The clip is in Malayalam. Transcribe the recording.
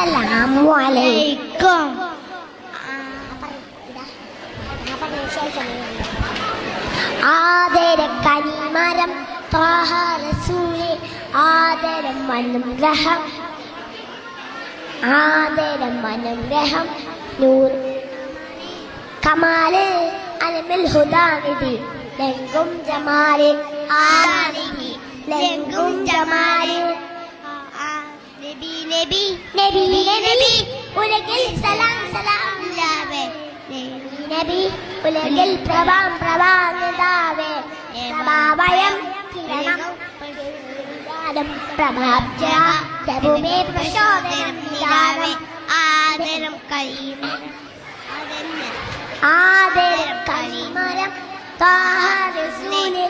അസ്സലാമു അലൈക്കും. ആദരക്കനിമരം ത്വാഹ റസൂലേ ആദരം അനുഗ്രഹം ആദരം അനുഗ്രഹം നൂർ കമാല് അലമിൽ ഹുദാനിധി ലംഘും ജമാല് ആദാനിധി ലംഘും ജമാല് നബി നബി നബി നബി ഉലകിൽ സലാം സലാം ലാവേ നബി ഉലകിൽ പ്രഭാം പ്രഭാനിതാവേ പ്രഭാവയം കിരണം പ്രഭാബ്ജ പ്രഭുമേ പ്രചോദനം നിലാവേ ആദരം കരീമരം ആദരം കരീമരം ത്വാഹ റസൂലേ